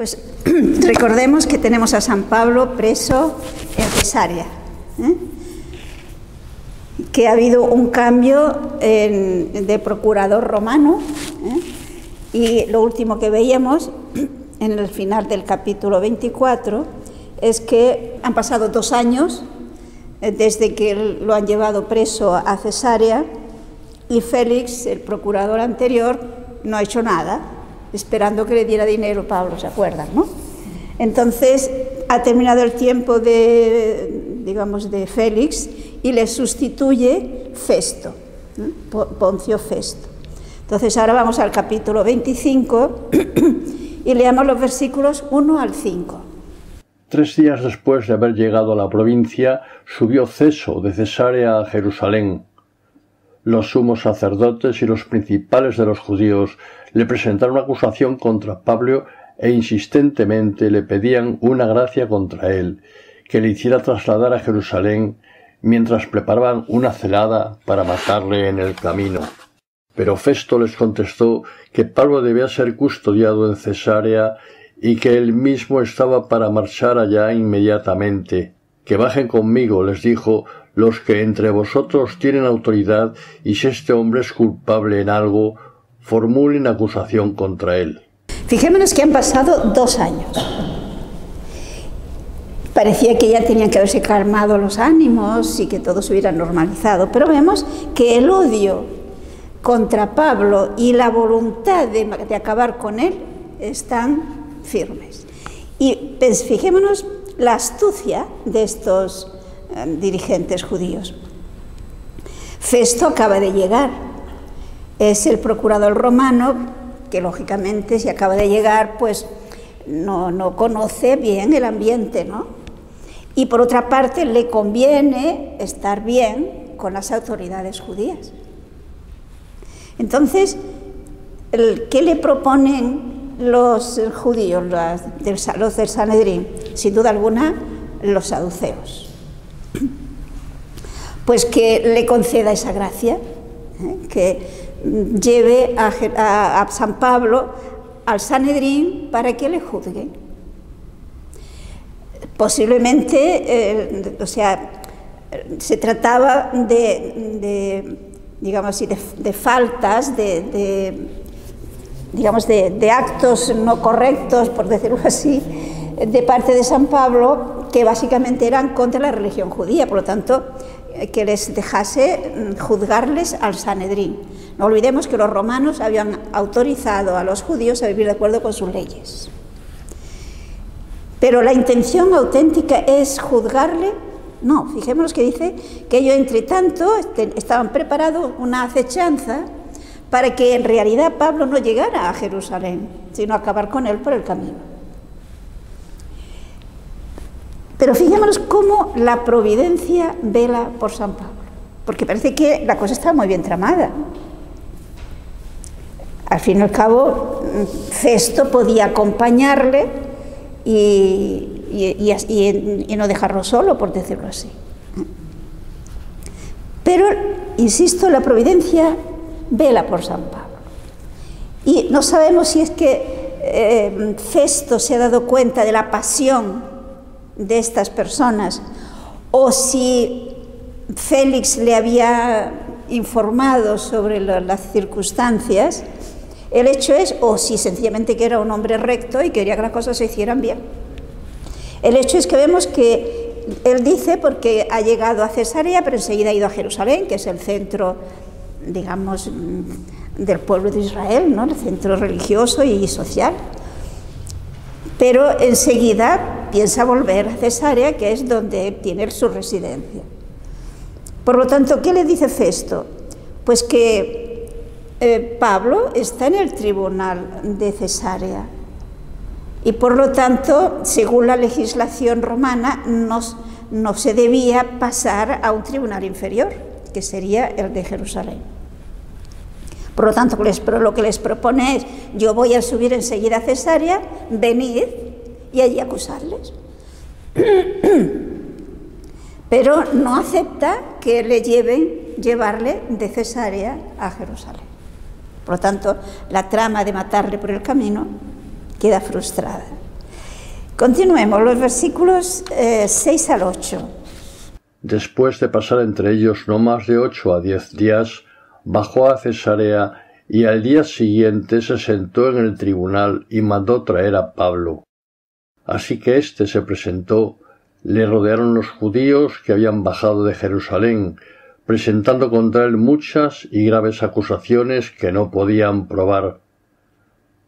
Pues recordemos que tenemos a San Pablo preso en Cesarea, que ha habido un cambio de procurador romano, y lo último que veíamos en el final del capítulo 24 es que han pasado 2 años desde que lo han llevado preso a Cesarea, y Félix, el procurador anterior, no ha hecho nada, esperando que le diera dinero Pablo, ¿se acuerdan, no? Entonces ha terminado el tiempo de Félix y le sustituye Festo, Poncio Festo. Entonces ahora vamos al capítulo 25 y leamos los versículos 1 al 5. 3 días después de haber llegado a la provincia, subió Ceso de Cesarea a Jerusalén. Los sumos sacerdotes y los principales de los judíos le presentaron acusación contra Pablo e insistentemente le pedían una gracia contra él, que le hiciera trasladar a Jerusalén mientras preparaban una celada para matarle en el camino. Pero Festo les contestó que Pablo debía ser custodiado en Cesarea y que él mismo estaba para marchar allá inmediatamente. Que bajen conmigo, les dijo, los que entre vosotros tienen autoridad, y si este hombre es culpable en algo, formulen acusación contra él. Fijémonos que han pasado 2 años. Parecía que ya tenían que haberse calmado los ánimos y que todo se hubiera normalizado, pero vemos que el odio contra Pablo y la voluntad de acabar con él están firmes. Y pues, fijémonos la astucia de estos dirigentes judíos. Festo acaba de llegar, es el procurador romano que lógicamente si acaba de llegar pues no conoce bien el ambiente, ¿no? Y por otra parte le conviene estar bien con las autoridades judías. Entonces, ¿qué le proponen los judíos, los del Sanedrín? Sin duda alguna, los saduceos. Pues que le conceda esa gracia, que lleve a San Pablo al Sanedrín para que le juzgue. Posiblemente, se trataba digamos así, de faltas, de actos no correctos, por decirlo así, de parte de San Pablo, que básicamente eran contra la religión judía, por lo tanto, que les dejase juzgarles al Sanedrín. No olvidemos que los romanos habían autorizado a los judíos a vivir de acuerdo con sus leyes. Pero la intención auténtica es juzgarle. No, fijémonos que dice que ellos entre tanto estaban preparados una acechanza para que en realidad Pablo no llegara a Jerusalén, sino acabar con él por el camino. Pero fijémonos cómo la providencia vela por San Pablo, porque parece que la cosa está muy bien tramada. Al fin y al cabo, Festo podía acompañarle y no dejarlo solo, por decirlo así. Pero, insisto, la providencia vela por San Pablo. Y no sabemos si es que Festo se ha dado cuenta de la pasión de estas personas, o si Félix le había informado sobre las circunstancias. El hecho es, o si sencillamente que era un hombre recto y quería que las cosas se hicieran bien. El hecho es que vemos que él dice, porque ha llegado a Cesarea, pero enseguida ha ido a Jerusalén, que es el centro, digamos, del pueblo de Israel, ¿no? El centro religioso y social. Pero enseguida piensa volver a Cesarea, que es donde tiene su residencia. Por lo tanto, ¿qué le dice Festo? Pues que Pablo está en el tribunal de Cesarea y por lo tanto, según la legislación romana, no se debía pasar a un tribunal inferior, que sería el de Jerusalén. Por lo tanto, lo que les propone es: yo voy a subir enseguida a Cesarea, venid y allí acusarles. Pero no acepta que le llevarle de Cesarea a Jerusalén. Por lo tanto, la trama de matarle por el camino queda frustrada. Continuemos los versículos 6 al 8. Después de pasar entre ellos no más de 8 a 10 días, bajó a Cesarea y al día siguiente se sentó en el tribunal y mandó traer a Pablo. Así que éste se presentó, le rodearon los judíos que habían bajado de Jerusalén, presentando contra él muchas y graves acusaciones que no podían probar.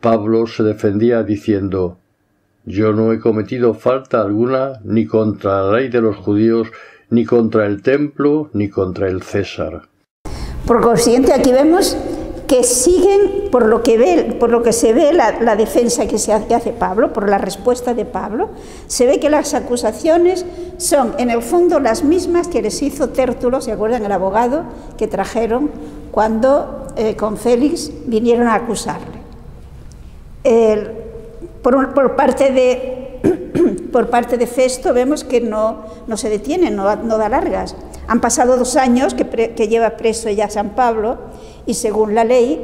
Pablo se defendía diciendo: «Yo no he cometido falta alguna ni contra la ley de los judíos, ni contra el templo, ni contra el César». Por consiguiente, aquí vemos que siguen, por lo que se ve la defensa que hace Pablo, por la respuesta de Pablo, se ve que las acusaciones son en el fondo las mismas que les hizo Tértulo, ¿se acuerdan? El abogado que trajeron cuando con Félix vinieron a acusarle. Por parte de Festo vemos que no se detiene, no da largas. Han pasado 2 años que lleva preso ya San Pablo y según la ley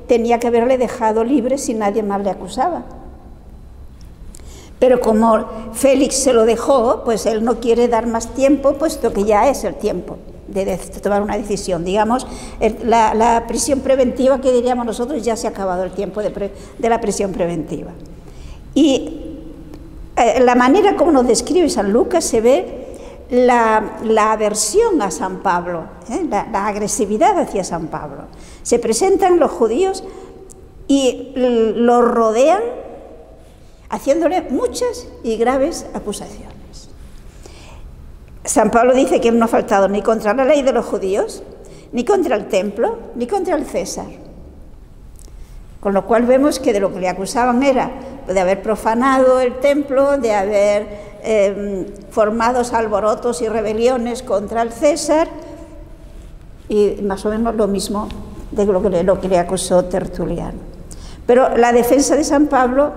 tenía que haberle dejado libre si nadie más le acusaba. Pero como Félix se lo dejó, pues él no quiere dar más tiempo, puesto que ya es el tiempo de tomar una decisión. Digamos, la prisión preventiva, que diríamos nosotros, ya se ha acabado el tiempo de la prisión preventiva. Y la manera como nos describe San Lucas se ve la aversión a San Pablo, la agresividad hacia San Pablo. Se presentan los judíos y lo rodean haciéndole muchas y graves acusaciones. San Pablo dice que él no ha faltado ni contra la ley de los judíos, ni contra el templo, ni contra el César. Con lo cual vemos que de lo que le acusaban era de haber profanado el templo, de haber formado alborotos y rebeliones contra el César, y más o menos lo mismo de lo que le acusó Tertuliano. Pero la defensa de San Pablo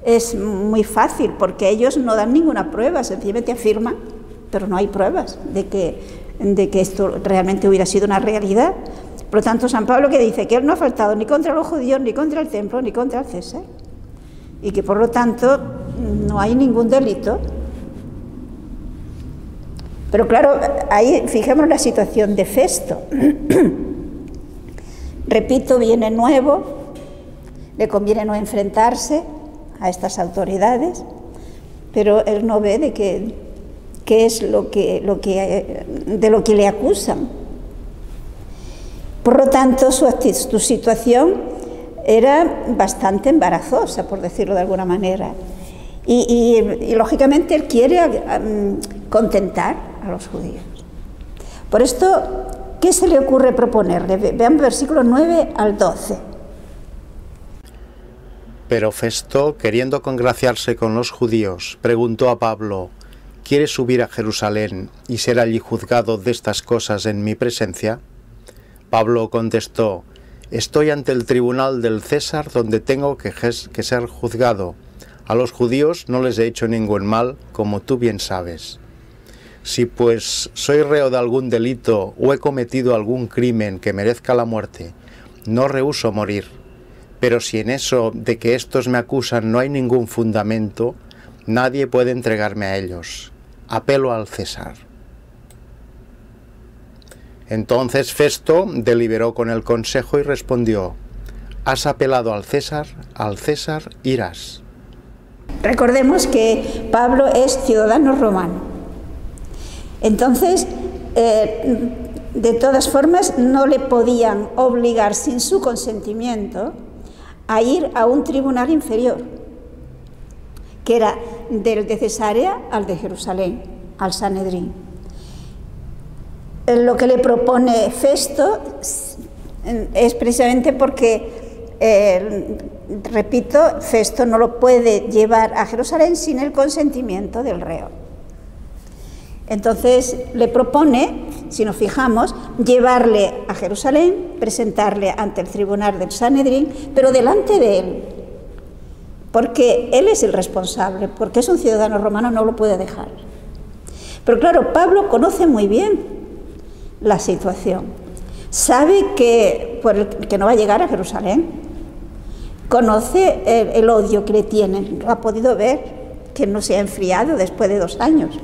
es muy fácil, porque ellos no dan ninguna prueba, sencillamente afirman, pero no hay pruebas de que esto realmente hubiera sido una realidad. Por lo tanto, San Pablo, que dice que él no ha faltado ni contra los judíos, ni contra el templo, ni contra el César, y que por lo tanto no hay ningún delito. Pero claro, ahí fijemos la situación de Festo. Repito, viene nuevo, le conviene no enfrentarse a estas autoridades, pero él no ve de qué es de lo que le acusan. Por lo tanto, su situación era bastante embarazosa, por decirlo de alguna manera. Y lógicamente él quiere contentar a los judíos. Por esto, ¿qué se le ocurre proponerle? Vean versículos 9 al 12. Pero Festo, queriendo congraciarse con los judíos, preguntó a Pablo: ¿quieres subir a Jerusalén y ser allí juzgado de estas cosas en mi presencia? Pablo contestó: estoy ante el tribunal del César, donde tengo que ser juzgado. A los judíos no les he hecho ningún mal, como tú bien sabes. Si pues soy reo de algún delito o he cometido algún crimen que merezca la muerte, no rehúso morir. Pero si en eso de que estos me acusan no hay ningún fundamento, nadie puede entregarme a ellos. Apelo al César. Entonces Festo deliberó con el consejo y respondió: has apelado al César irás. Recordemos que Pablo es ciudadano romano. Entonces, de todas formas, no le podían obligar sin su consentimiento a ir a un tribunal inferior, que era del de Cesarea al de Jerusalén, al Sanedrín. Lo que le propone Festo es precisamente porque, repito, Festo no lo puede llevar a Jerusalén sin el consentimiento del reo. Entonces le propone, si nos fijamos, llevarle a Jerusalén, presentarle ante el tribunal del Sanedrín, pero delante de él, porque él es el responsable, porque es un ciudadano romano, no lo puede dejar. Pero claro, Pablo conoce muy bien la situación, sabe que no va a llegar a Jerusalén, conoce el odio que le tienen, lo ha podido ver que no se ha enfriado después de 2 años.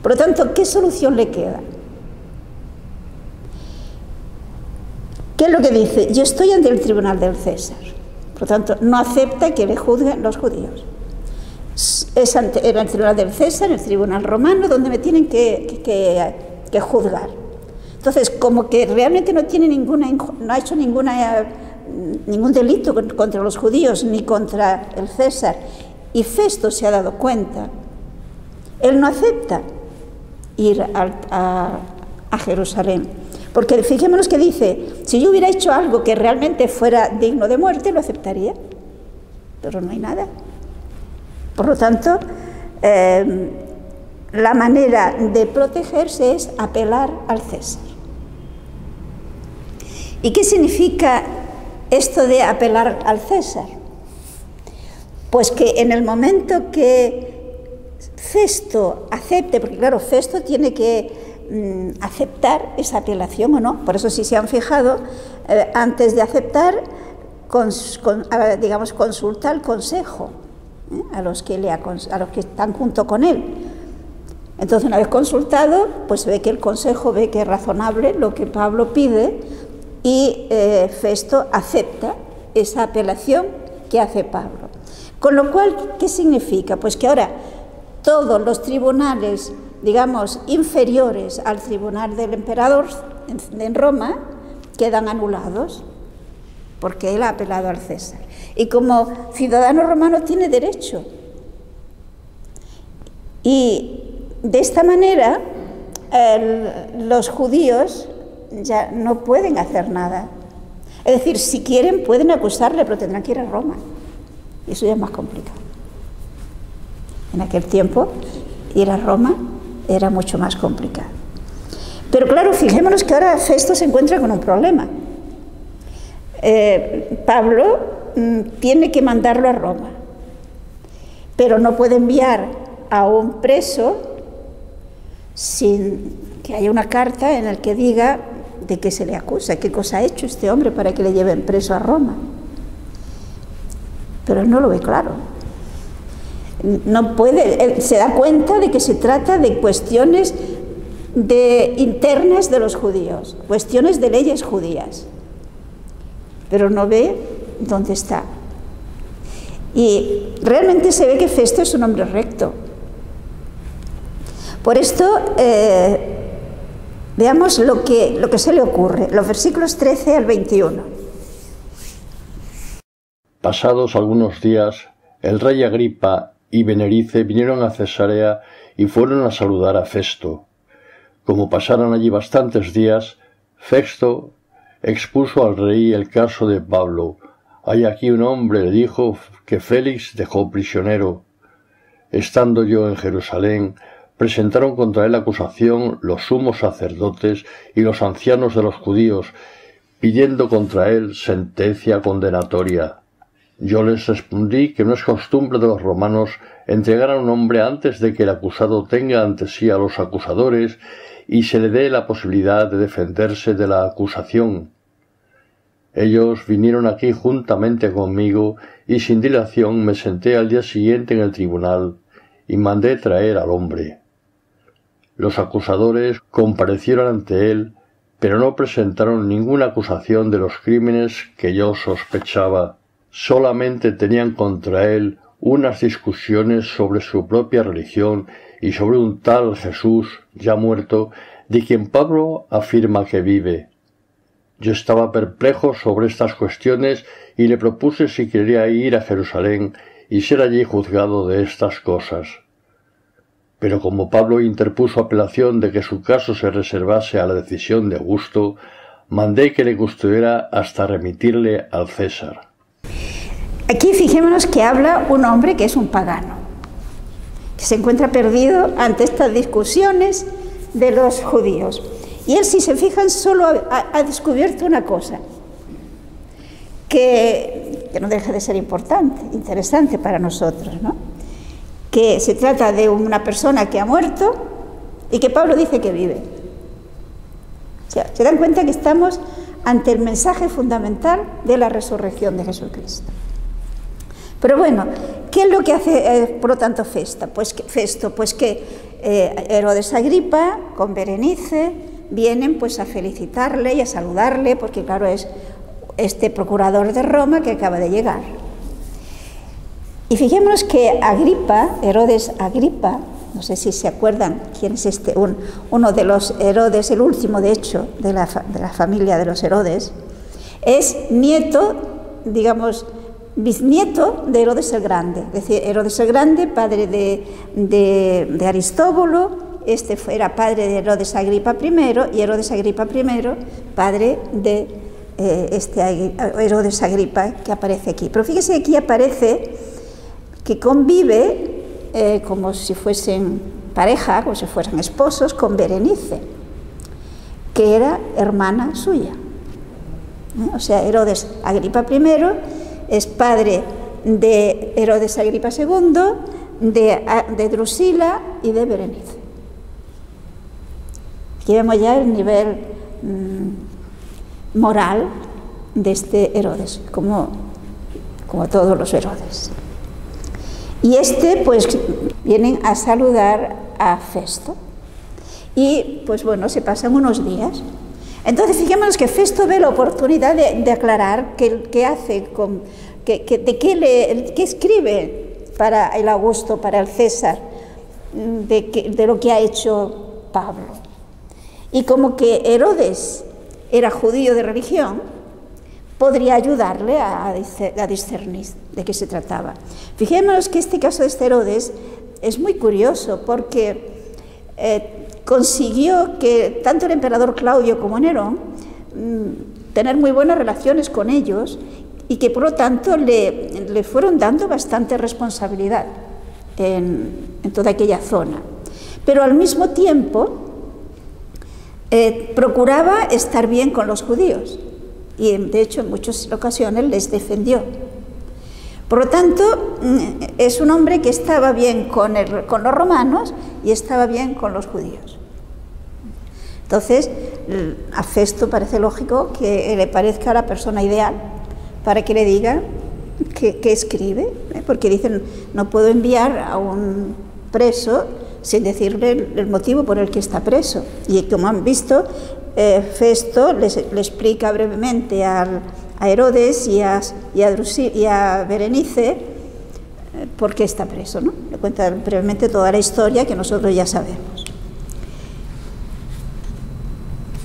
Por lo tanto, ¿qué solución le queda? ¿Qué es lo que dice? Yo estoy ante el tribunal del César. Por lo tanto, no acepta que le juzguen los judíos. Es ante el tribunal del César, el tribunal romano, donde me tienen que juzgar. Entonces, como que realmente no ha hecho ningún delito contra los judíos ni contra el César, y Festo se ha dado cuenta, él no acepta ir a Jerusalén. Porque fijémonos que dice, si yo hubiera hecho algo que realmente fuera digno de muerte, lo aceptaría, pero no hay nada. Por lo tanto, la manera de protegerse es apelar al César. ¿Y qué significa esto de apelar al César? Pues que en el momento que Festo acepte, porque claro, Festo tiene que aceptar esa apelación o no, por eso si se han fijado, antes de aceptar, digamos, consulta al consejo, a los que están junto con él. Entonces, una vez consultado, pues ve que el consejo ve que es razonable lo que Pablo pide, y Festo acepta esa apelación que hace Pablo. Con lo cual, ¿qué significa? Pues que ahora todos los tribunales, digamos, inferiores al tribunal del emperador en Roma, quedan anulados, porque él ha apelado al César. Y como ciudadano romano tiene derecho. Y de esta manera, los judíos ya no pueden hacer nada. Es decir, si quieren pueden acusarle, pero tendrán que ir a Roma. Y eso ya es más complicado. En aquel tiempo, ir a Roma era mucho más complicado. Pero claro, fijémonos que ahora Festo se encuentra con un problema. Pablo tiene que mandarlo a Roma, pero no puede enviar a un preso sin que haya una carta en la que diga de qué se le acusa, qué cosa ha hecho este hombre para que le lleven preso a Roma. Pero él no lo ve claro. No puede, él se da cuenta de que se trata de cuestiones internas de los judíos, cuestiones de leyes judías, pero no ve dónde está. Y realmente se ve que Festo es un hombre recto. Por esto, veamos lo que se le ocurre, los versículos 13 al 21. Pasados algunos días, el rey Agripa y Benerice vinieron a Cesarea y fueron a saludar a Festo. Como pasaron allí bastantes días, Festo expuso al rey el caso de Pablo. Hay aquí un hombre, le dijo, que Félix dejó prisionero. Estando yo en Jerusalén, presentaron contra él acusación los sumos sacerdotes y los ancianos de los judíos, pidiendo contra él sentencia condenatoria. Yo les respondí que no es costumbre de los romanos entregar a un hombre antes de que el acusado tenga ante sí a los acusadores y se le dé la posibilidad de defenderse de la acusación. Ellos vinieron aquí juntamente conmigo y sin dilación me senté al día siguiente en el tribunal y mandé traer al hombre. Los acusadores comparecieron ante él, pero no presentaron ninguna acusación de los crímenes que yo sospechaba. Solamente tenían contra él unas discusiones sobre su propia religión y sobre un tal Jesús, ya muerto, de quien Pablo afirma que vive. Yo estaba perplejo sobre estas cuestiones y le propuse si quería ir a Jerusalén y ser allí juzgado de estas cosas. Pero como Pablo interpuso apelación de que su caso se reservase a la decisión de Augusto, mandé que le custodiara hasta remitirle al César. Aquí fijémonos que habla un hombre que es un pagano, que se encuentra perdido ante estas discusiones de los judíos. Y él, si se fijan, solo ha descubierto una cosa, que no deja de ser importante, interesante para nosotros, ¿no? Que se trata de una persona que ha muerto y que Pablo dice que vive. O sea, se dan cuenta que estamos ante el mensaje fundamental de la resurrección de Jesucristo. Pero bueno, ¿qué es lo que hace, por lo tanto, Festo? Pues que Herodes Agripa con Berenice vienen pues a felicitarle y a saludarle, porque claro, es este procurador de Roma que acaba de llegar. Y fijémonos que Agripa, Herodes Agripa, no sé si se acuerdan quién es este, uno de los Herodes, el último de hecho de la familia de los Herodes, es nieto, digamos, bisnieto de Herodes el Grande. Es decir, Herodes el Grande, padre de Aristóbulo, era padre de Herodes Agripa I, y Herodes Agripa I, padre de Herodes Agripa que aparece aquí. Pero fíjese, aquí aparece que convive como si fuesen pareja, como si fueran esposos, con Berenice, que era hermana suya. O sea, Herodes Agripa I es padre de Herodes Agripa II, de Drusila y de Berenice. Aquí vemos ya el nivel moral de este Herodes, como todos los Herodes. Y pues vienen a saludar a Festo. Y pues bueno, se pasan unos días. Entonces fijémonos que Festo ve la oportunidad de aclarar qué hace, qué escribe para el Augusto, para el César, de lo que ha hecho Pablo. Y como que Herodes era judío de religión, podría ayudarle a discernir de qué se trataba. Fijémonos que este caso de este Herodes es muy curioso, porque consiguió que tanto el emperador Claudio como Nerón tener muy buenas relaciones con ellos, y que por lo tanto le fueron dando bastante responsabilidad en toda aquella zona. Pero al mismo tiempo procuraba estar bien con los judíos, y de hecho en muchas ocasiones les defendió. Por lo tanto, es un hombre que estaba bien con los romanos y estaba bien con los judíos. Entonces, a Festo parece lógico que le parezca la persona ideal para que le diga qué escribe, porque dicen, no puedo enviar a un preso sin decirle el motivo por el que está preso. Y como han visto, Festo le explica brevemente a Herodes y a Berenice por qué está preso, ¿no? Le cuenta brevemente toda la historia que nosotros ya sabemos.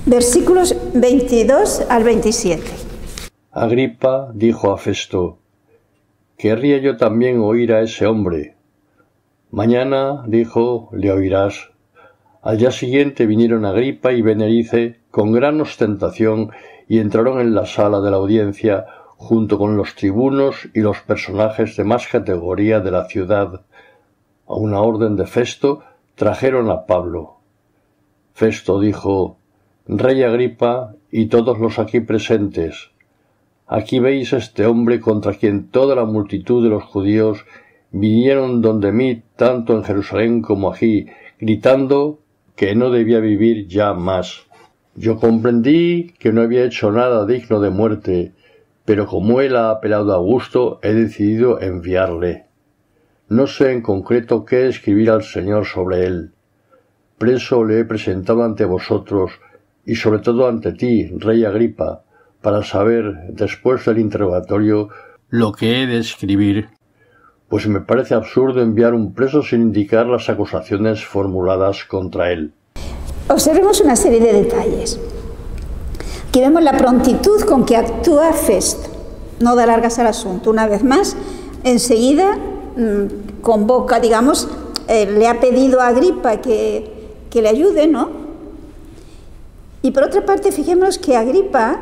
Versículos 22 al 27. Agripa dijo a Festo: «Querría yo también oír a ese hombre». «Mañana», dijo, «le oirás». Al día siguiente vinieron Agripa y Berenice con gran ostentación y entraron en la sala de la audiencia junto con los tribunos y los personajes de más categoría de la ciudad. A una orden de Festo trajeron a Pablo. Festo dijo: «Rey Agripa y todos los aquí presentes, aquí veis este hombre contra quien toda la multitud de los judíos vinieron donde mí, tanto en Jerusalén como aquí, gritando que no debía vivir ya más. Yo comprendí que no había hecho nada digno de muerte, pero como él ha apelado a Augusto, he decidido enviarle. No sé en concreto qué escribir al Señor sobre él. Preso le he presentado ante vosotros, y sobre todo ante ti, rey Agripa, para saber, después del interrogatorio, lo que he de escribir, pues me parece absurdo enviar un preso sin indicar las acusaciones formuladas contra él». Observemos una serie de detalles. Aquí vemos la prontitud con que actúa Festo. No da largas al asunto. Una vez más, enseguida convoca, digamos, le ha pedido a Agripa que le ayude, ¿no? Y por otra parte, fijémonos que Agripa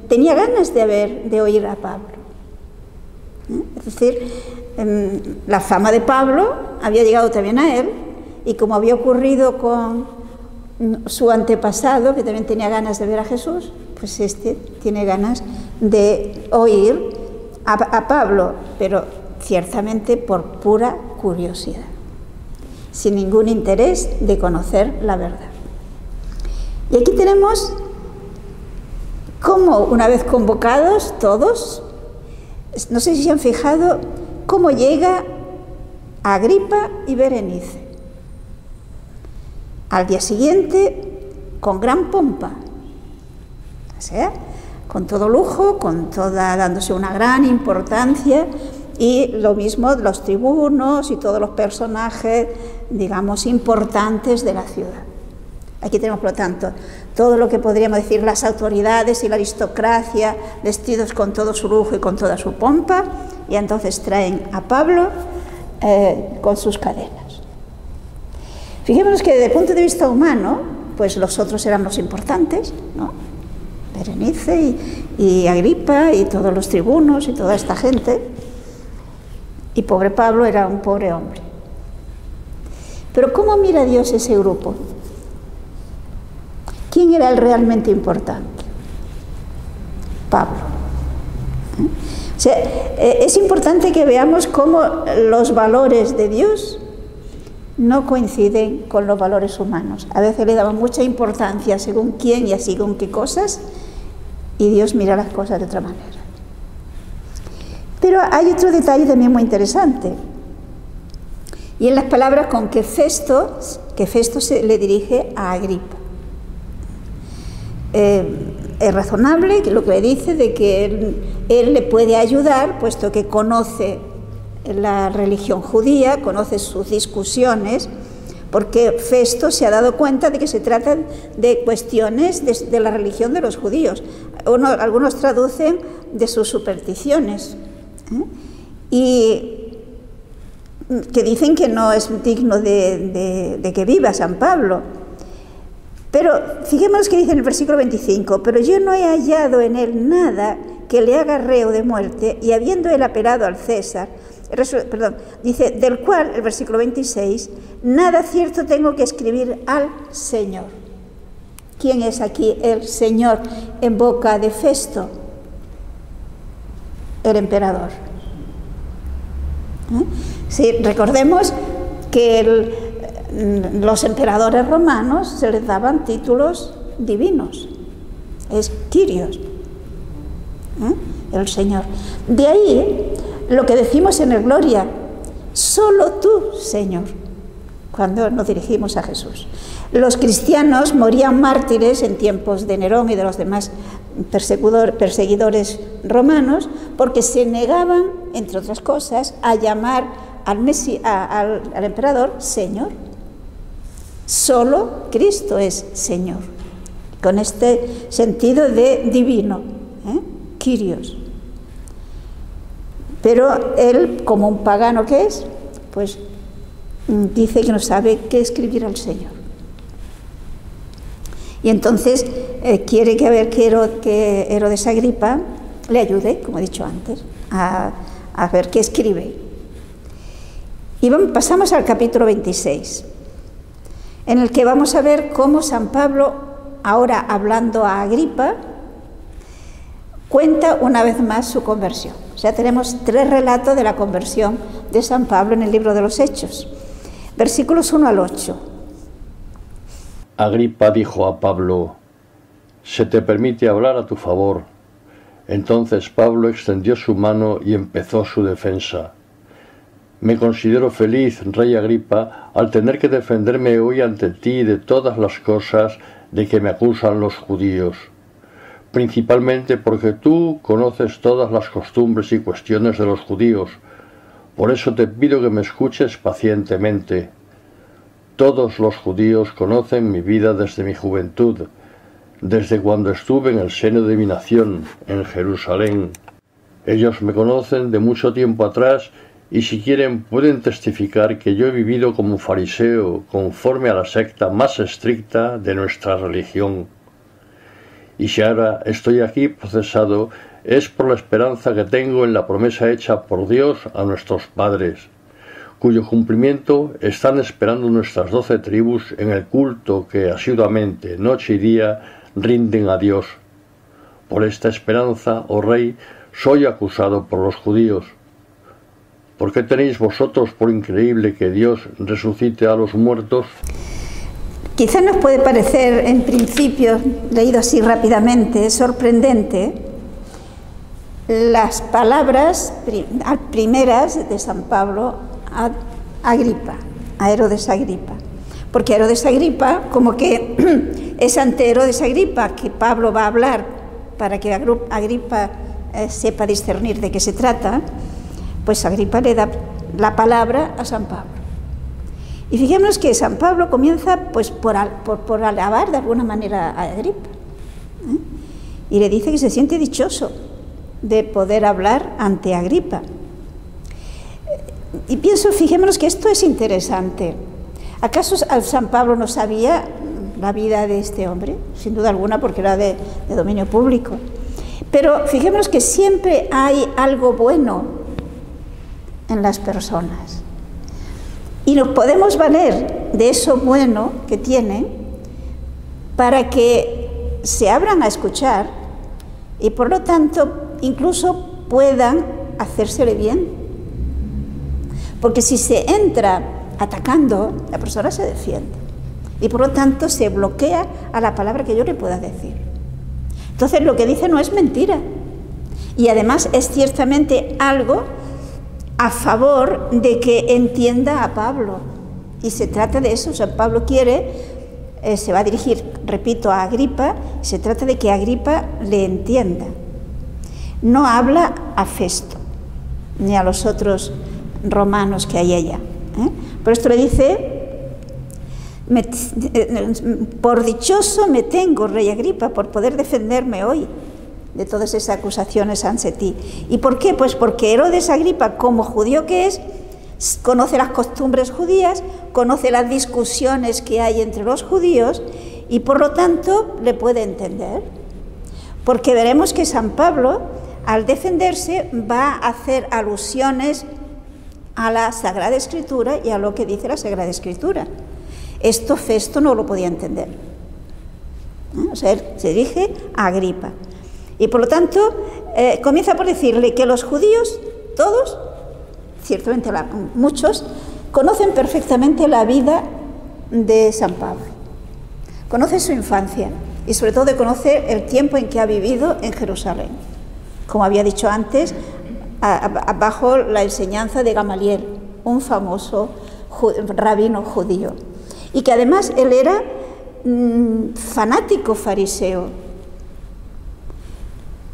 tenía ganas de oír a Pablo. Es decir, la fama de Pablo había llegado también a él, y como había ocurrido con su antepasado, que también tenía ganas de ver a Jesús, pues tiene ganas de oír a Pablo, pero ciertamente por pura curiosidad, sin ningún interés de conocer la verdad. Y aquí tenemos cómo, una vez convocados todos, no sé si se han fijado cómo llega Agripa y Berenice. Al día siguiente, con gran pompa, o sea, con todo lujo, dándose una gran importancia, y lo mismo los tribunos y todos los personajes, digamos, importantes de la ciudad. Aquí tenemos, por lo tanto, todo lo que podríamos decir las autoridades y la aristocracia, vestidos con todo su lujo y con toda su pompa, y entonces traen a Pablo con sus cadenas. Fijémonos que desde el punto de vista humano, pues los otros eran los importantes, ¿no? Berenice y Agripa y todos los tribunos y toda esta gente, y pobre Pablo era un pobre hombre. Pero ¿cómo mira Dios ese grupo? ¿Quién era el realmente importante? Pablo. O sea, es importante que veamos cómo los valores de Dios no coinciden con los valores humanos. A veces le damos mucha importancia según quién y a según qué cosas, y Dios mira las cosas de otra manera. Pero hay otro detalle también muy interesante, y en las palabras con que Festo se le dirige a Agripa. Es razonable lo que le dice de que él le puede ayudar, puesto que conoce la religión judía, conoce sus discusiones, porque Festo se ha dado cuenta de que se tratan de cuestiones de la religión de los judíos. Algunos traducen de sus supersticiones, y que dicen que no es digno de que viva San Pablo. Pero fijémonos que dice en el versículo 25, pero yo no he hallado en él nada que le haga reo de muerte, y habiendo él apelado al César, dice, del cual, el versículo 26, nada cierto tengo que escribir al Señor. ¿Quién es aquí el Señor en boca de Festo? El emperador. Sí, recordemos que los emperadores romanos se les daban títulos divinos, es Kyrios, el Señor. De ahí lo que decimos en el Gloria, solo tú, Señor, cuando nos dirigimos a Jesús. Los cristianos morían mártires en tiempos de Nerón y de los demás perseguidores romanos, porque se negaban, entre otras cosas, a llamar al emperador Señor. Solo Cristo es Señor, con este sentido de divino, Kyrios. Pero él, como un pagano que es, pues dice que no sabe qué escribir al Señor. Y entonces quiere que Herodes Agripa le ayude, como he dicho antes, a ver qué escribe. Y pasamos al capítulo 26, en el que vamos a ver cómo San Pablo, ahora hablando a Agripa, cuenta una vez más su conversión. O sea, tenemos 3 relatos de la conversión de San Pablo en el libro de los Hechos. Versículos 1 al 8. Agripa dijo a Pablo: «Se te permite hablar a tu favor». Entonces Pablo extendió su mano y empezó su defensa. «Me considero feliz, rey Agripa, al tener que defenderme hoy ante ti de todas las cosas de que me acusan los judíos, principalmente porque tú conoces todas las costumbres y cuestiones de los judíos. Por eso te pido que me escuches pacientemente. Todos los judíos conocen mi vida desde mi juventud, desde cuando estuve en el seno de mi nación, en Jerusalén. Ellos me conocen de mucho tiempo atrás y si quieren pueden testificar que yo he vivido como fariseo, conforme a la secta más estricta de nuestra religión. Y si ahora estoy aquí procesado, es por la esperanza que tengo en la promesa hecha por Dios a nuestros padres, cuyo cumplimiento están esperando nuestras 12 tribus en el culto que asiduamente, noche y día, rinden a Dios. Por esta esperanza, oh rey, soy acusado por los judíos. ¿Por qué tenéis vosotros por increíble que Dios resucite a los muertos? Quizá nos puede parecer, en principio, leído así rápidamente, sorprendente las palabras primeras de San Pablo a Agripa, a Herodes Agripa. Porque Herodes Agripa, como que es ante Herodes Agripa que Pablo va a hablar para que Agripa sepa discernir de qué se trata, pues Agripa le da la palabra a San Pablo. Y fijémonos que San Pablo comienza pues por alabar de alguna manera a Agripa, y le dice que se siente dichoso de poder hablar ante Agripa. Y pienso, fijémonos que esto es interesante. ¿Acaso San Pablo no sabía la vida de este hombre? Sin duda alguna, porque era de dominio público. Pero fijémonos que siempre hay algo bueno en las personas. Y nos podemos valer de eso bueno que tienen para que se abran a escuchar y por lo tanto incluso puedan hacérsele bien. Porque si se entra atacando, la persona se defiende y por lo tanto se bloquea a la palabra que yo le pueda decir. Entonces lo que dice no es mentira y además es ciertamente algo a favor de que entienda a Pablo, y se trata de eso. O sea, Pablo quiere, se va a dirigir, repito, a Agripa, se trata de que Agripa le entienda. No habla a Festo ni a los otros romanos que hay allá. Por esto le dice: por dichoso me tengo, rey Agripa, por poder defenderme hoy de todas esas acusaciones ante ti. ¿Y por qué? Pues porque Herodes Agripa, como judío que es, conoce las costumbres judías, conoce las discusiones que hay entre los judíos y por lo tanto le puede entender. Porque veremos que San Pablo, al defenderse, va a hacer alusiones a la Sagrada Escritura y a lo que dice la Sagrada Escritura. Esto Festo no lo podía entender. O sea, él se dirige a Agripa. Y por lo tanto, comienza por decirle que los judíos, todos, ciertamente muchos, conocen perfectamente la vida de San Pablo. Conoce su infancia y sobre todo conoce el tiempo en que ha vivido en Jerusalén. Como había dicho antes, bajo la enseñanza de Gamaliel, un famoso rabino judío. Y que además él era fanático fariseo.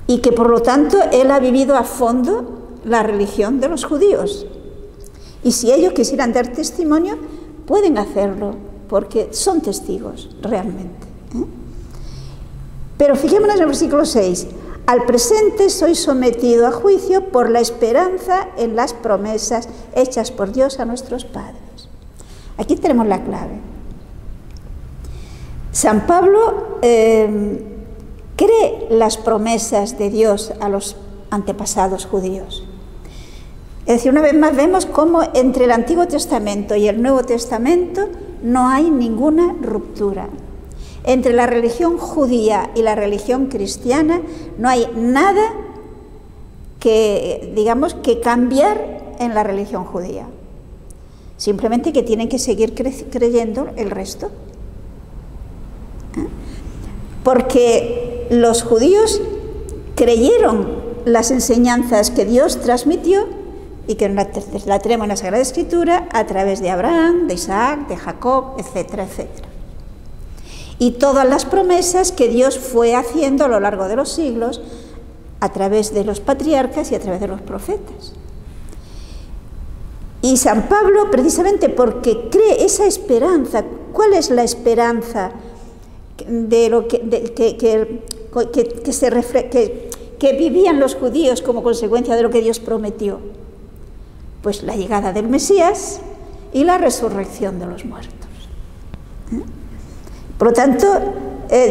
Y que por lo tanto él ha vivido a fondo la religión de los judíos. Y si ellos quisieran dar testimonio, pueden hacerlo, porque son testigos realmente. Pero fijémonos en el versículo 6. Al presente soy sometido a juicio por la esperanza en las promesas hechas por Dios a nuestros padres. Aquí tenemos la clave. San Pablo cree las promesas de Dios a los antepasados judíos. Es decir, una vez más vemos cómo entre el Antiguo Testamento y el Nuevo Testamento no hay ninguna ruptura. Entre la religión judía y la religión cristiana no hay nada que, digamos, que cambiar en la religión judía. Simplemente que tienen que seguir creyendo el resto. Porque los judíos creyeron las enseñanzas que Dios transmitió y que la tenemos en la Sagrada Escritura a través de Abraham, de Isaac, de Jacob, etcétera, etcétera. Y todas las promesas que Dios fue haciendo a lo largo de los siglos a través de los patriarcas y a través de los profetas. Y San Pablo, precisamente porque cree esa esperanza, ¿cuál es la esperanza de lo que vivían los judíos como consecuencia de lo que Dios prometió? Pues la llegada del Mesías y la resurrección de los muertos. Por lo tanto,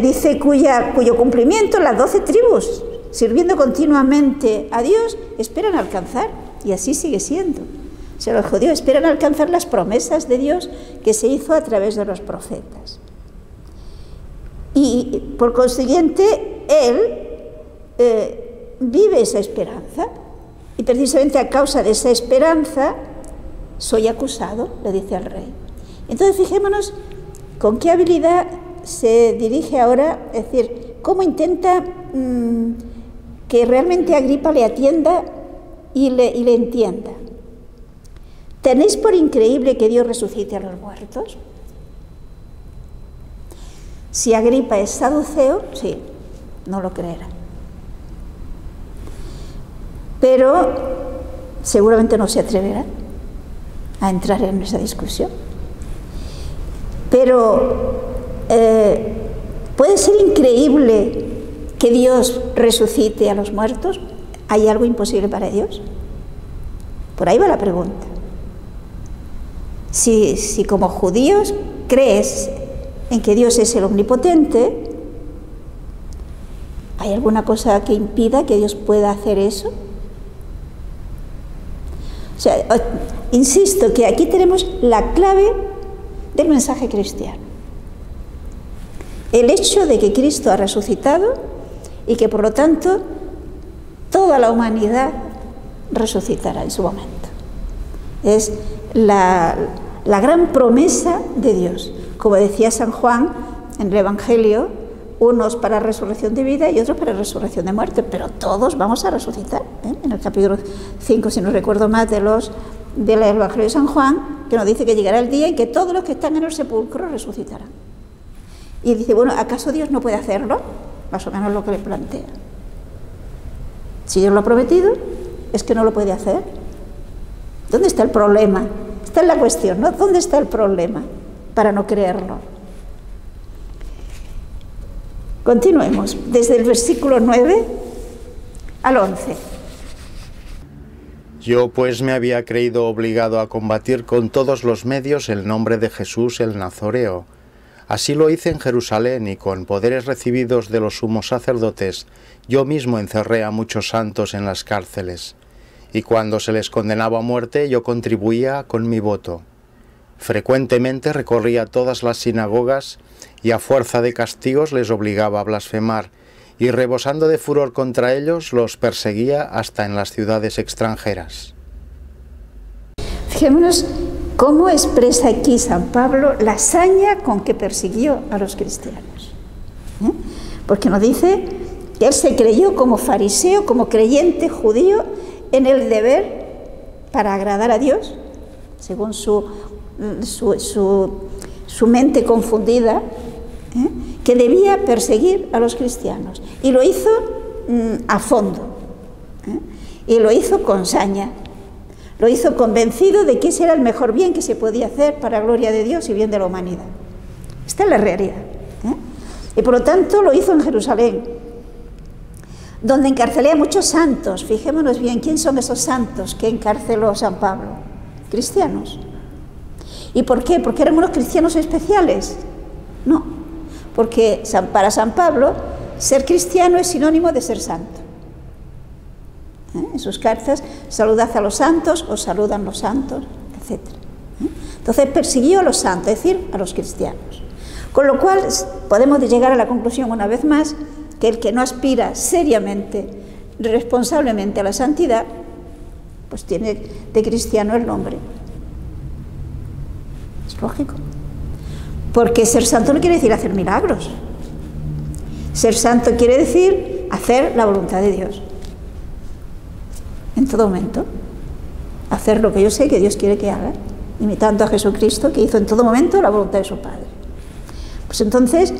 dice cuyo cumplimiento las 12 tribus, sirviendo continuamente a Dios, esperan alcanzar, y así sigue siendo. O sea, los judíos esperan alcanzar las promesas de Dios que se hizo a través de los profetas. Y por consiguiente, él vive esa esperanza, y precisamente a causa de esa esperanza soy acusado, le dice al rey. Entonces fijémonos con qué habilidad se dirige ahora, es decir, cómo intenta que realmente Agripa le atienda y le entienda. ¿Tenéis por increíble que Dios resucite a los muertos? Si Agripa es saduceo, sí, no lo creerá. Pero seguramente no se atreverá a entrar en esa discusión. Pero ¿puede ser increíble que Dios resucite a los muertos? ¿Hay algo imposible para Dios? Por ahí va la pregunta. Si como judíos crees en que Dios es el omnipotente, ¿hay alguna cosa que impida que Dios pueda hacer eso? O sea, insisto que aquí tenemos la clave del mensaje cristiano. El hecho de que Cristo ha resucitado y que por lo tanto toda la humanidad resucitará en su momento. Es la gran promesa de Dios. Como decía San Juan en el Evangelio, unos para resurrección de vida y otros para resurrección de muerte, pero todos vamos a resucitar. En el capítulo 5, si no recuerdo más, del Evangelio de San Juan, que nos dice que llegará el día en que todos los que están en el sepulcro resucitarán. Y dice, bueno, ¿acaso Dios no puede hacerlo? Más o menos lo que le plantea. Si Dios lo ha prometido, es que no lo puede hacer. ¿Dónde está el problema? Esta es la cuestión, ¿no? ¿Dónde está el problema para no creerlo? Continuemos, desde el versículo 9 al 11. Yo pues me había creído obligado a combatir con todos los medios el nombre de Jesús el Nazoreo. Así lo hice en Jerusalén y con poderes recibidos de los sumos sacerdotes, yo mismo encerré a muchos santos en las cárceles. Y cuando se les condenaba a muerte, yo contribuía con mi voto. Frecuentemente recorría todas las sinagogas y a fuerza de castigos les obligaba a blasfemar, y rebosando de furor contra ellos, los perseguía hasta en las ciudades extranjeras. Fijémonos cómo expresa aquí San Pablo la hazaña con que persiguió a los cristianos. Porque nos dice que él se creyó como fariseo, como creyente judío, en el deber para agradar a Dios, según su mente confundida, que debía perseguir a los cristianos. Y lo hizo a fondo, y lo hizo con saña, lo hizo convencido de que ese era el mejor bien que se podía hacer para gloria de Dios y bien de la humanidad. Esta es la realidad. Y por lo tanto lo hizo en Jerusalén, donde encarcelé a muchos santos. Fijémonos bien, ¿quién son esos santos que encarceló San Pablo? Cristianos. ¿Y por qué? ¿Porque eran unos cristianos especiales? No, porque para San Pablo ser cristiano es sinónimo de ser santo. En sus cartas, saludad a los santos, os saludan los santos, etc. Entonces persiguió a los santos, es decir, a los cristianos. Con lo cual podemos llegar a la conclusión una vez más que el que no aspira seriamente, responsablemente a la santidad, pues tiene de cristiano el nombre. Es lógico. Porque ser santo no quiere decir hacer milagros. Ser santo quiere decir hacer la voluntad de Dios. En todo momento. Hacer lo que yo sé que Dios quiere que haga, imitando a Jesucristo, que hizo en todo momento la voluntad de su Padre. Pues entonces,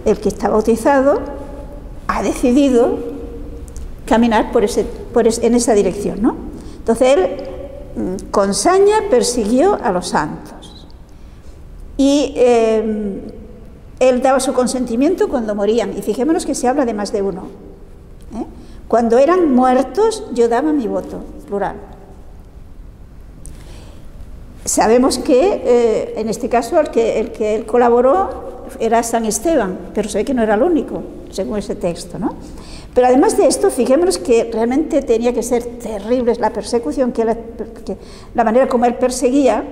el que está bautizado ha decidido caminar en esa dirección, ¿no? Entonces él con saña persiguió a los santos y él daba su consentimiento cuando morían, y fijémonos que se habla de más de uno. Cuando eran muertos yo daba mi voto, plural. Sabemos que en este caso el que él colaboró era San Esteban, pero se ve que no era el único, según ese texto, ¿no? Pero además de esto, fijémonos que realmente tenía que ser terrible la persecución, la manera como él perseguía,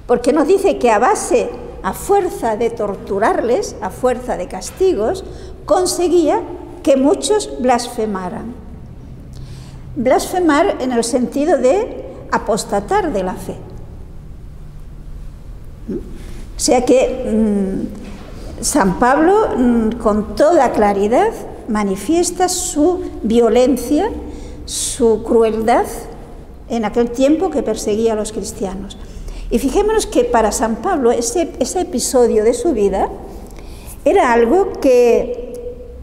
porque nos dice que a fuerza de torturarles, a fuerza de castigos, conseguía que muchos blasfemaran. Blasfemar en el sentido de apostatar de la fe. O sea que San Pablo, con toda claridad, manifiesta su violencia, su crueldad en aquel tiempo que perseguía a los cristianos. Y fijémonos que para San Pablo ese episodio de su vida era algo que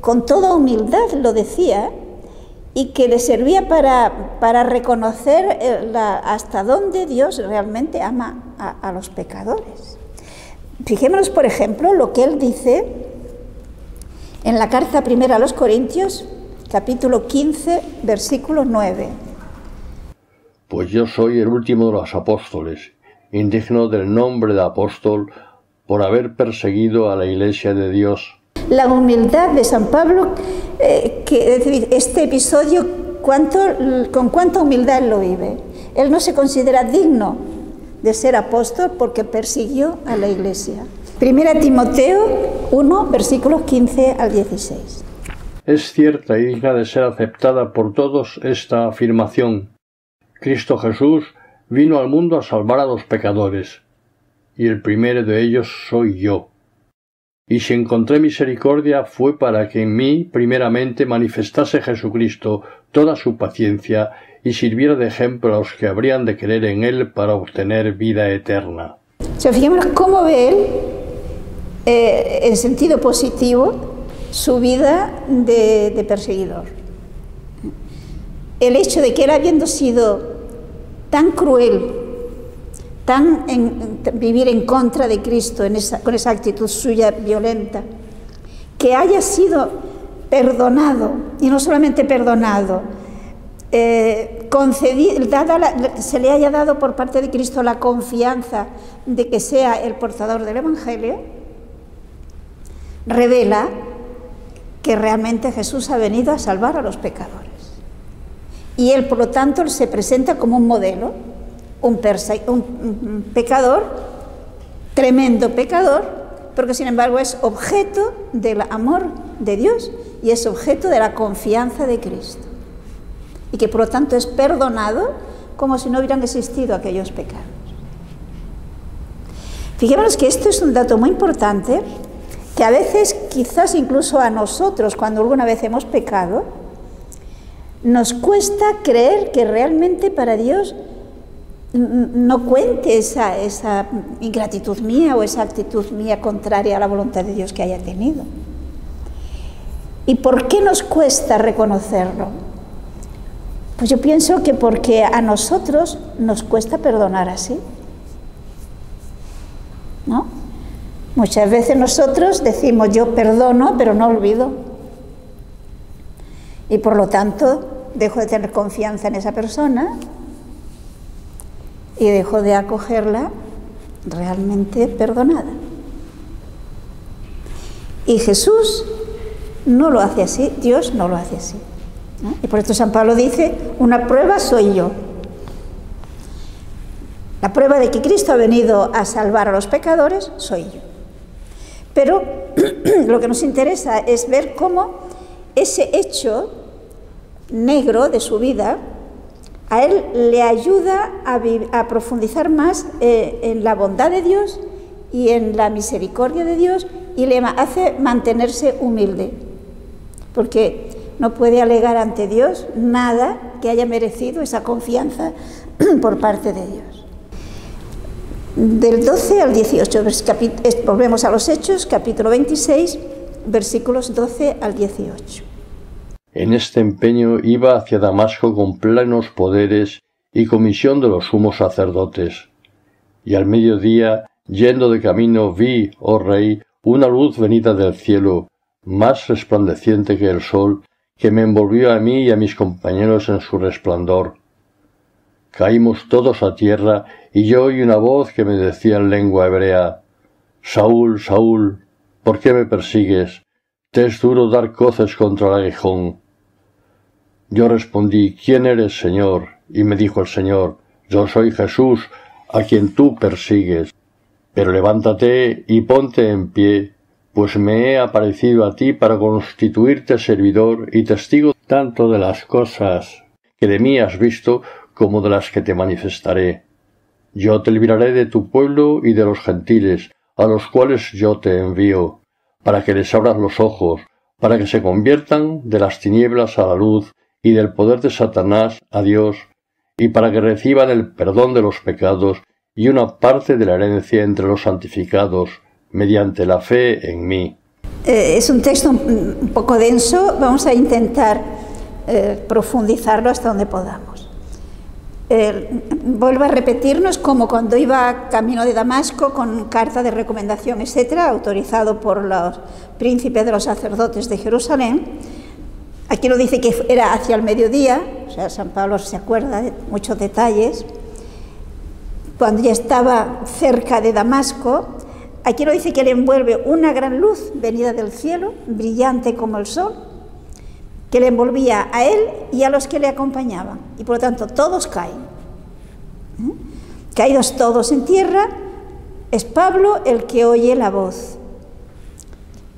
con toda humildad lo decía y que le servía para reconocer hasta dónde Dios realmente ama a los pecadores. Fijémonos, por ejemplo, lo que él dice en la carta primera a los Corintios, capítulo 15, versículo 9. Pues yo soy el último de los apóstoles, indigno del nombre de apóstol, por haber perseguido a la Iglesia de Dios. La humildad de San Pablo, es decir, este episodio, con cuánta humildad él lo vive. Él no se considera digno de ser apóstol porque persiguió a la Iglesia. Primera Timoteo 1, versículos 15 al 16. Es cierta y digna de ser aceptada por todos esta afirmación. Cristo Jesús vino al mundo a salvar a los pecadores, y el primero de ellos soy yo. Y si encontré misericordia fue para que en mí primeramente manifestase Jesucristo toda su paciencia y sirviera de ejemplo a los que habrían de creer en él para obtener vida eterna. O sea, fijémonos cómo ve él, en sentido positivo, su vida de perseguidor. El hecho de que él, habiendo sido tan cruel, vivir en contra de Cristo con esa actitud suya violenta, que haya sido perdonado, y no solamente perdonado, se le haya dado por parte de Cristo la confianza de que sea el portador del Evangelio, revela que realmente Jesús ha venido a salvar a los pecadores. Y él, por lo tanto, se presenta como un modelo, un pecador, tremendo pecador, porque sin embargo es objeto del amor de Dios y es objeto de la confianza de Cristo. Y que por lo tanto es perdonado como si no hubieran existido aquellos pecados. Fijémonos que esto es un dato muy importante, que a veces, quizás incluso a nosotros, cuando alguna vez hemos pecado, nos cuesta creer que realmente para Dios no cuente esa ingratitud mía o esa actitud mía contraria a la voluntad de Dios que haya tenido. ¿Y por qué nos cuesta reconocerlo? Pues yo pienso que porque a nosotros nos cuesta perdonar así, ¿no? Muchas veces nosotros decimos yo perdono, pero no olvido. Y por lo tanto dejo de tener confianza en esa persona y dejo de acogerla realmente perdonada. Y Jesús no lo hace así, Dios no lo hace así, ¿no? Y por esto San Pablo dice, una prueba soy yo. La prueba de que Cristo ha venido a salvar a los pecadores soy yo. Pero lo que nos interesa es ver cómo ese hecho negro de su vida a él le ayuda a profundizar más en la bondad de Dios y en la misericordia de Dios, y le hace mantenerse humilde, porque no puede alegar ante Dios nada que haya merecido esa confianza por parte de Dios. Del 12 al 18, volvemos a los Hechos, capítulo 26, versículos 12 al 18. En este empeño iba hacia Damasco con plenos poderes y comisión de los sumos sacerdotes. Y al mediodía, yendo de camino, vi, oh rey, una luz venida del cielo, más resplandeciente que el sol, que me envolvió a mí y a mis compañeros en su resplandor. Caímos todos a tierra, y yo oí una voz que me decía en lengua hebrea, Saúl, Saúl, ¿por qué me persigues? Te es duro dar coces contra el aguijón. Yo respondí, ¿quién eres, Señor? Y me dijo el Señor, yo soy Jesús, a quien tú persigues. Pero levántate y ponte en pie, pues me he aparecido a ti para constituirte servidor y testigo tanto de las cosas que de mí has visto como de las que te manifestaré. Yo te libraré de tu pueblo y de los gentiles, a los cuales yo te envío, para que les abras los ojos, para que se conviertan de las tinieblas a la luz y del poder de Satanás a Dios, y para que reciban el perdón de los pecados y una parte de la herencia entre los santificados, mediante la fe en mí. Es un texto un poco denso, vamos a intentar profundizarlo hasta donde podamos. Vuelvo a repetirnos como cuando iba camino de Damasco con carta de recomendación, etcétera, autorizado por los príncipes de los sacerdotes de Jerusalén. Aquí lo dice que era hacia el mediodía, o sea, San Pablo se acuerda de muchos detalles. Cuando ya estaba cerca de Damasco, aquí lo dice que le envuelve una gran luz venida del cielo, brillante como el sol, que le envolvía a él y a los que le acompañaban. Y por lo tanto todos caen. Caídos todos en tierra, es Pablo el que oye la voz.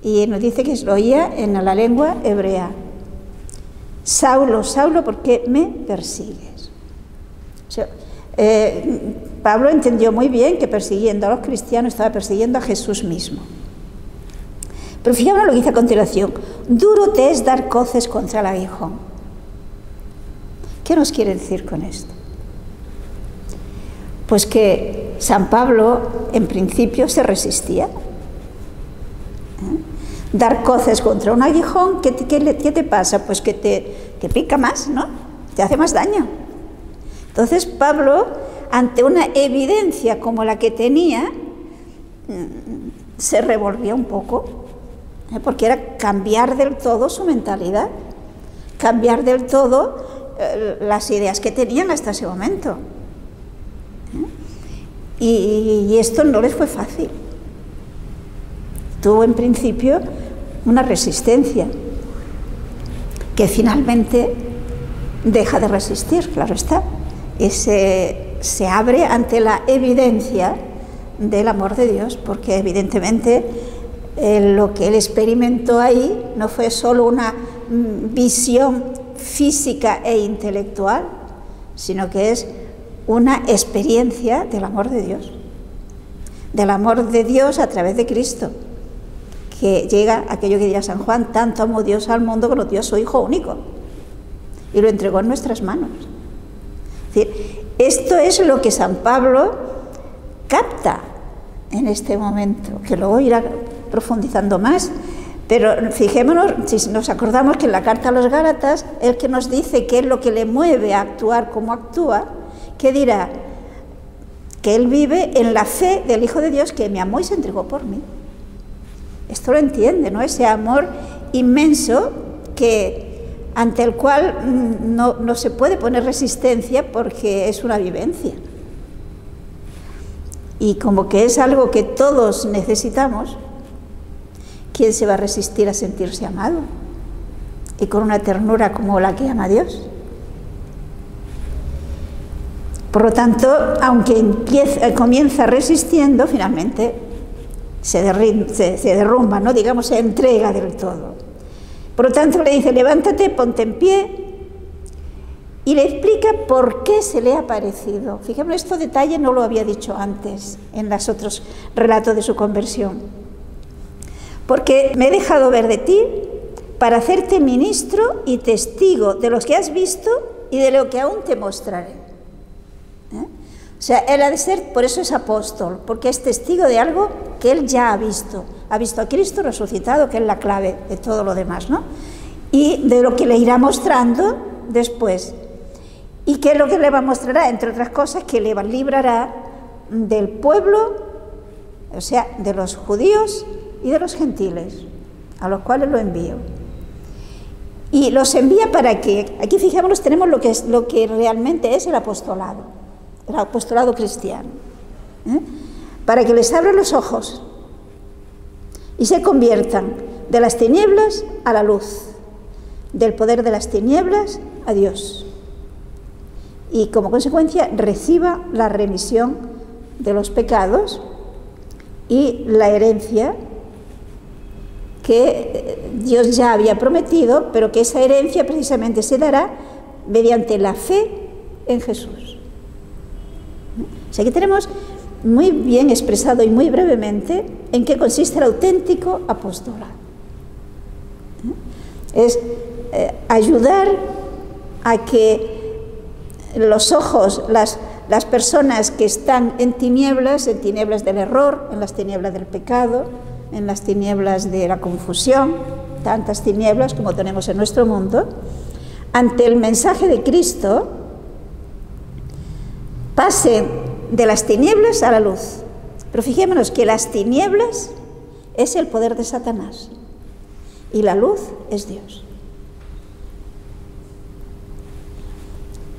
Y nos dice que lo oía en la lengua hebrea. Saulo, Saulo, ¿por qué me persigues? O sea, Pablo entendió muy bien que persiguiendo a los cristianos estaba persiguiendo a Jesús mismo. Pero fijaos lo que dice a continuación: duro te es dar coces contra el aguijón. ¿Qué nos quiere decir con esto? Pues que San Pablo en principio se resistía. Dar coces contra un aguijón, ¿qué te pasa? Pues que te pica más, ¿no? Te hace más daño. Entonces Pablo, ante una evidencia como la que tenía, se revolvía un poco, porque era cambiar del todo su mentalidad, cambiar del todo las ideas que tenían hasta ese momento. Y esto no les fue fácil. Tuvo en principio una resistencia que finalmente deja de resistir, claro está, y se abre ante la evidencia del amor de Dios, porque evidentemente lo que él experimentó ahí no fue solo una visión física e intelectual, sino que es una experiencia del amor de Dios a través de Cristo, que llega aquello que diría San Juan: tanto amó Dios al mundo que nos dio a su Hijo único y lo entregó en nuestras manos. Es decir, esto es lo que San Pablo capta en este momento, que luego irá profundizando más, pero fijémonos, si nos acordamos que en la carta a los Gálatas, el que nos dice qué es lo que le mueve a actuar como actúa, que dirá que él vive en la fe del Hijo de Dios que me amó y se entregó por mí. Esto lo entiende, ¿no? Ese amor inmenso ante el cual no se puede poner resistencia porque es una vivencia. Y como que es algo que todos necesitamos, ¿quién se va a resistir a sentirse amado? Y con una ternura como la que ama Dios. Por lo tanto, aunque comienza resistiendo, finalmente se derrumba, ¿no? Digamos, se entrega del todo. Por lo tanto, le dice: levántate, ponte en pie, y le explica por qué se le ha aparecido. Fijemos, este detalle no lo había dicho antes en los otros relatos de su conversión. Porque me he dejado ver de ti para hacerte ministro y testigo de lo que has visto y de lo que aún te mostraré. O sea, él ha de ser, por eso es apóstol, porque es testigo de algo que él ya ha visto. Ha visto a Cristo resucitado, que es la clave de todo lo demás, ¿no? Y de lo que le irá mostrando después. ¿Y qué es lo que le va a mostrar? Entre otras cosas, que le librará del pueblo, o sea, de los judíos y de los gentiles, a los cuales lo envío. Y los envía para que, aquí fijémonos, tenemos lo que realmente es el apostolado cristiano, para que les abra los ojos y se conviertan de las tinieblas a la luz, del poder de las tinieblas a Dios, y como consecuencia reciba la remisión de los pecados y la herencia que Dios ya había prometido, pero que esa herencia precisamente se dará mediante la fe en Jesús. O sea, que tenemos muy bien expresado y muy brevemente en qué consiste el auténtico apostolado. es ayudar a que los ojos, las personas que están en tinieblas del error, en las tinieblas del pecado, en las tinieblas de la confusión, tantas tinieblas como tenemos en nuestro mundo, ante el mensaje de Cristo, pasen de las tinieblas a la luz. Pero fijémonos que las tinieblas es el poder de Satanás y la luz es Dios.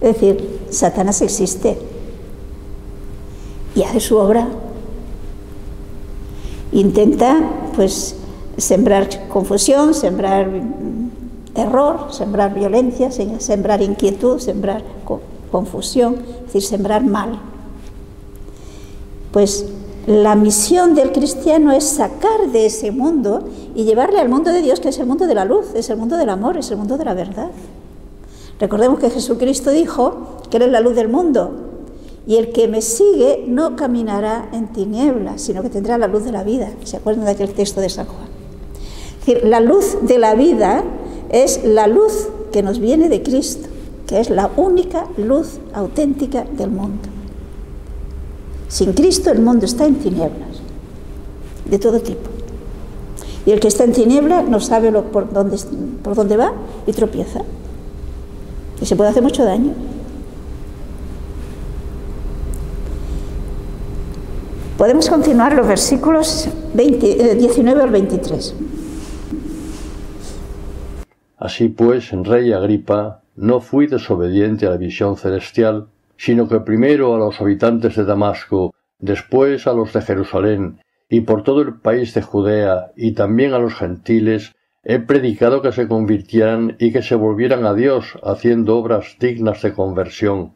Es decir, Satanás existe y hace su obra. Intenta, pues, sembrar confusión, sembrar error, sembrar violencia, sembrar inquietud, sembrar confusión, es decir, sembrar mal. Pues la misión del cristiano es sacar de ese mundo y llevarle al mundo de Dios, que es el mundo de la luz, es el mundo del amor, es el mundo de la verdad. Recordemos que Jesucristo dijo que Él es la luz del mundo y el que me sigue no caminará en tinieblas, sino que tendrá la luz de la vida. ¿Se acuerdan de aquel texto de San Juan? Es decir, la luz de la vida es la luz que nos viene de Cristo, que es la única luz auténtica del mundo. Sin Cristo el mundo está en tinieblas, de todo tipo. Y el que está en tinieblas no sabe por dónde va y tropieza. Y se puede hacer mucho daño. Podemos continuar los versículos 19 al 23. Así pues, rey Agripa, no fui desobediente a la visión celestial, sino que primero a los habitantes de Damasco, después a los de Jerusalén, y por todo el país de Judea, y también a los gentiles, he predicado que se convirtieran y que se volvieran a Dios, haciendo obras dignas de conversión.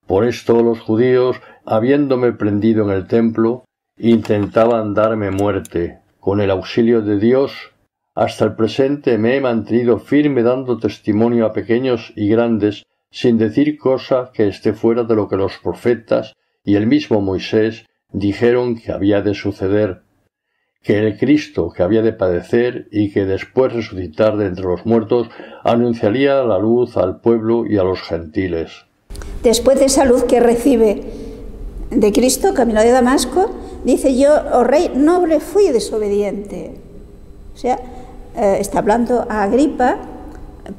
Por esto los judíos, habiéndome prendido en el templo, intentaban darme muerte. Con el auxilio de Dios, hasta el presente me he mantenido firme dando testimonio a pequeños y grandes, sin decir cosa que esté fuera de lo que los profetas y el mismo Moisés dijeron que había de suceder, que el Cristo que había de padecer y que después resucitar de entre los muertos anunciaría la luz al pueblo y a los gentiles. Después de esa luz que recibe de Cristo, camino de Damasco, dice: yo, oh rey, no le fui desobediente. O sea, está hablando a Agripa.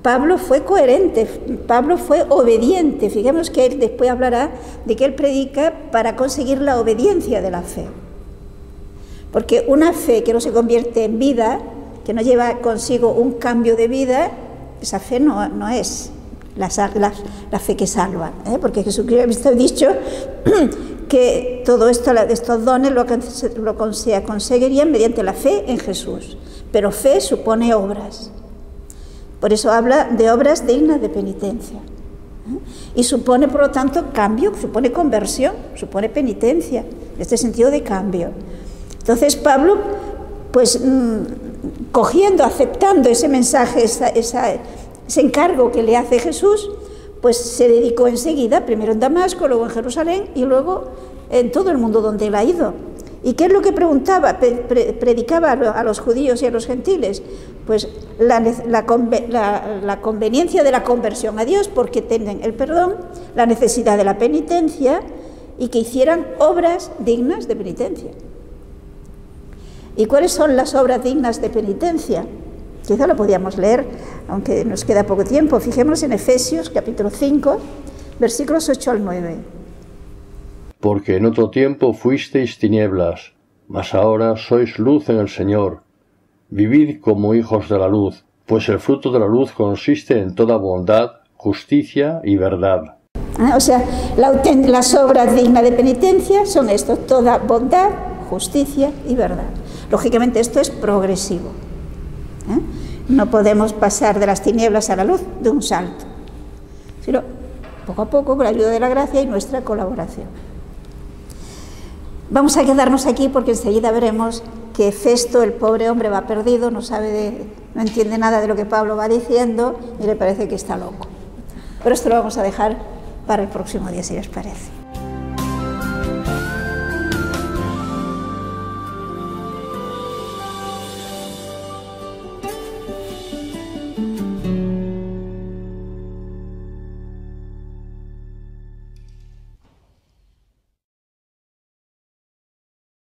Pablo fue coherente, Pablo fue obediente. Fijemos que él después hablará de que él predica para conseguir la obediencia de la fe. Porque una fe que no se convierte en vida, que no lleva consigo un cambio de vida, esa fe no es la fe que salva, porque Jesucristo ha dicho que todo esto, estos dones lo conseguirían mediante la fe en Jesús, pero fe supone obras. Por eso habla de obras dignas de penitencia. Y supone, por lo tanto, cambio, supone conversión, supone penitencia, en este sentido de cambio. Entonces Pablo, pues cogiendo, aceptando ese mensaje, ese encargo que le hace Jesús, pues se dedicó enseguida, primero en Damasco, luego en Jerusalén y luego en todo el mundo donde él ha ido. ¿Y qué es lo que preguntaba? Predicaba a los judíos y a los gentiles. Pues la conveniencia de la conversión a Dios, porque tienen el perdón, la necesidad de la penitencia y que hicieran obras dignas de penitencia. ¿Y cuáles son las obras dignas de penitencia? Quizá lo podíamos leer, aunque nos queda poco tiempo. Fijémonos en Efesios, capítulo 5, versículos 8 al 9. Porque en otro tiempo fuisteis tinieblas, mas ahora sois luz en el Señor. Vivid como hijos de la luz, pues el fruto de la luz consiste en toda bondad, justicia y verdad. O sea, las obras dignas de penitencia son esto: toda bondad, justicia y verdad. Lógicamente esto es progresivo. No podemos pasar de las tinieblas a la luz de un salto, sino poco a poco, con la ayuda de la gracia y nuestra colaboración. Vamos a quedarnos aquí porque enseguida veremos que Festo, el pobre hombre, va perdido, no entiende nada de lo que Pablo va diciendo y le parece que está loco. Pero esto lo vamos a dejar para el próximo día, si les parece.